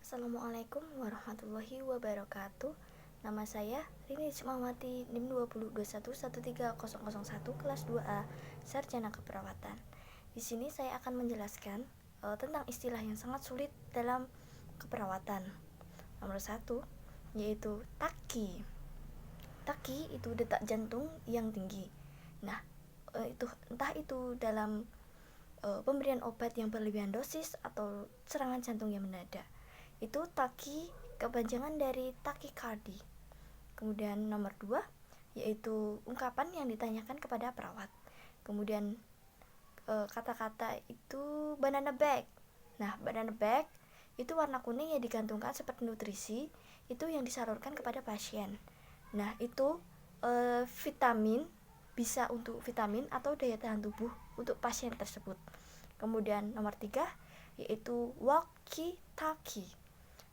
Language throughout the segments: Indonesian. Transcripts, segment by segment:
Assalamualaikum warahmatullahi wabarakatuh. Nama saya Rini Ismawati, NIM 20211301 kelas 2A, Sarjana Keperawatan. Di sini saya akan menjelaskan tentang istilah yang sangat sulit dalam keperawatan. Nomor 1 yaitu taki. Taki itu detak jantung yang tinggi. Nah, entah itu dalam pemberian obat yang berlebihan dosis atau serangan jantung yang mendadak. Itu taki kepanjangan dari takikardi. Kemudian nomor 2 yaitu ungkapan yang ditanyakan kepada perawat. Kemudian kata-kata itu banana bag. Nah, banana bag itu warna kuning yang digantungkan seperti nutrisi, itu yang disalurkan kepada pasien. Nah, itu vitamin, bisa untuk vitamin atau daya tahan tubuh untuk pasien tersebut. Kemudian nomor 3 yaitu walkie-talkie.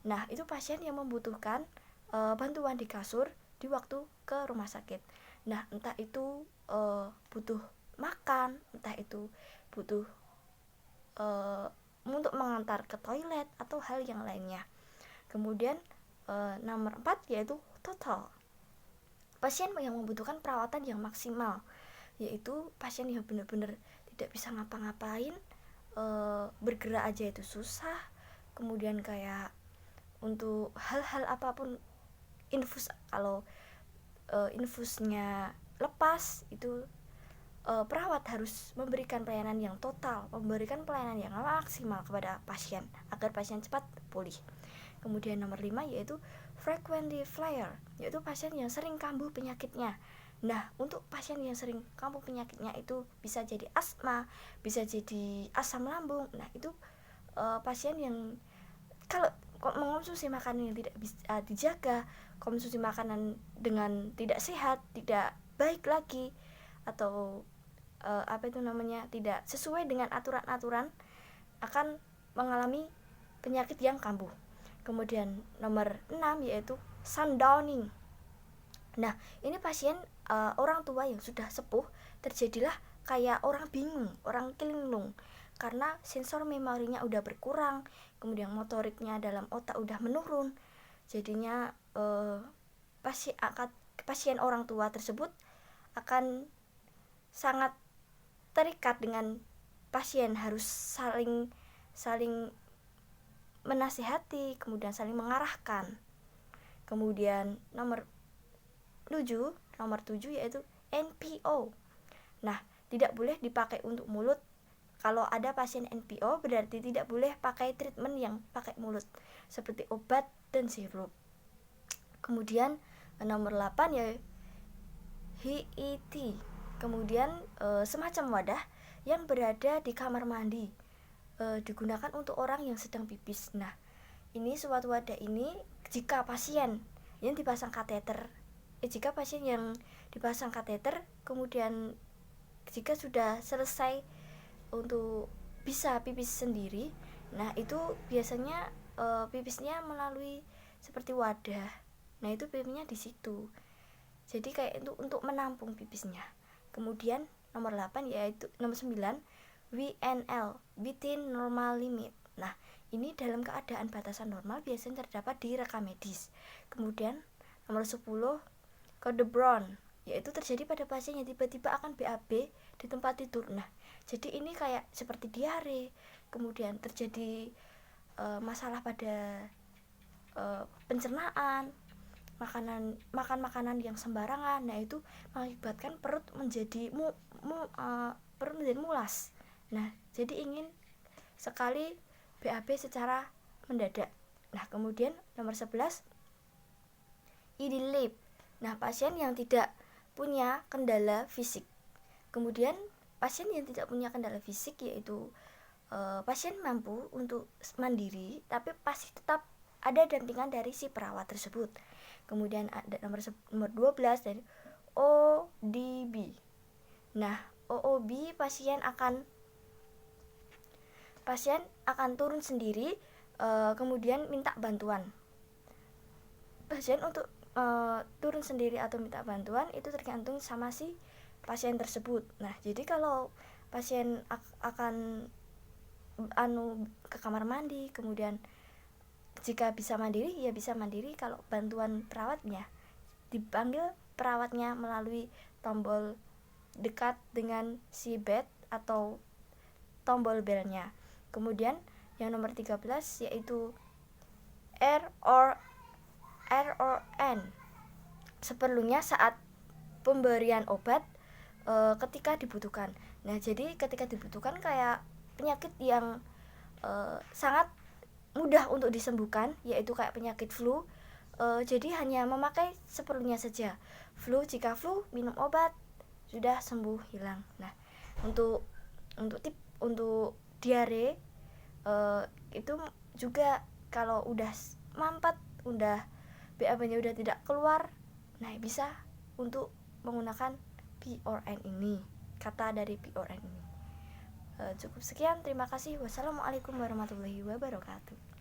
Nah, itu pasien yang membutuhkan bantuan di kasur di waktu ke rumah sakit. Nah, entah itu butuh makan, entah itu butuh untuk mengantar ke toilet atau hal yang lainnya. Kemudian nomor 4 yaitu total. Pasien yang membutuhkan perawatan yang maksimal, yaitu pasien yang benar-benar tidak bisa ngapa-ngapain, bergerak aja itu susah. Kemudian kayak untuk hal-hal apapun, kalau infusnya lepas, itu perawat harus memberikan pelayanan yang total, memberikan pelayanan yang maksimal kepada pasien agar pasien cepat pulih. Kemudian nomor 5 yaitu frequently flyer, yaitu pasien yang sering kambuh penyakitnya. Nah, untuk pasien yang sering kambuh penyakitnya itu bisa jadi asma, bisa jadi asam lambung. Nah, itu pasien yang kalau mengonsumsi makanan yang tidak bisa dijaga, konsumsi makanan dengan tidak sehat, tidak baik lagi, atau tidak sesuai dengan aturan-aturan, akan mengalami penyakit yang kambuh. Kemudian nomor 6 yaitu sundowning. Nah, ini pasien orang tua yang sudah sepuh, terjadilah kayak orang bingung, orang linglung, karena sensor memorinya udah berkurang, kemudian motoriknya dalam otak udah menurun. Jadinya pasien orang tua tersebut akan sangat terikat dengan pasien, harus saling menasihati, kemudian saling mengarahkan. Kemudian nomor 7 yaitu NPO. Nah, tidak boleh dipakai untuk mulut. Kalau ada pasien NPO berarti tidak boleh pakai treatment yang pakai mulut seperti obat dan sirup. Kemudian nomor 8 ya HET. Kemudian semacam wadah yang berada di kamar mandi, digunakan untuk orang yang sedang pipis. Nah, ini suatu wadah ini jika pasien yang dipasang kateter, kemudian jika sudah selesai untuk bisa pipis sendiri, nah itu biasanya pipisnya melalui seperti wadah. Nah, itu pipisnya di situ. Jadi kayak itu untuk menampung pipisnya. Kemudian nomor 9 WNL, within normal limit. Nah, ini dalam keadaan batasan normal biasanya terdapat di rekam medis. Kemudian nomor 10 kode Brown, yaitu terjadi pada pasien yang tiba-tiba akan BAB di tempat tidur. Nah, jadi ini kayak seperti diare, kemudian terjadi masalah pada pencernaan, makan makanan yang sembarangan. Nah, itu mengakibatkan perut menjadi mulas. Nah, jadi ingin sekali BAB secara mendadak. Nah, kemudian nomor 11 idilip. Nah, pasien yang tidak punya kendala fisik. Kemudian pasien yang tidak punya kendala fisik yaitu pasien mampu untuk mandiri, tapi pasti tetap ada dampingan dari si perawat tersebut. Kemudian ada nomor 12 dari ODB. Nah, OOB pasien akan turun sendiri, kemudian minta bantuan. Pasien untuk turun sendiri atau minta bantuan itu tergantung sama si pasien tersebut. Nah, jadi kalau pasien akan ke kamar mandi, kemudian Jika bisa mandiri, ya bisa mandiri. Kalau bantuan perawatnya, dipanggil perawatnya melalui tombol dekat dengan si bed atau tombol belnya. Kemudian yang nomor 13 yaitu R or N. Seperlunya saat pemberian obat ketika dibutuhkan. Nah, jadi ketika dibutuhkan kayak penyakit yang sangat mudah untuk disembuhkan, yaitu kayak penyakit flu. Jadi hanya memakai seperlunya saja. Jika flu minum obat, sudah sembuh, hilang. Nah, untuk diare itu juga kalau udah mampet, udah BAB-nya udah tidak keluar, nah bisa untuk menggunakan PRN ini, kata dari PRN ini. Cukup sekian, terima kasih. Wassalamualaikum warahmatullahi wabarakatuh.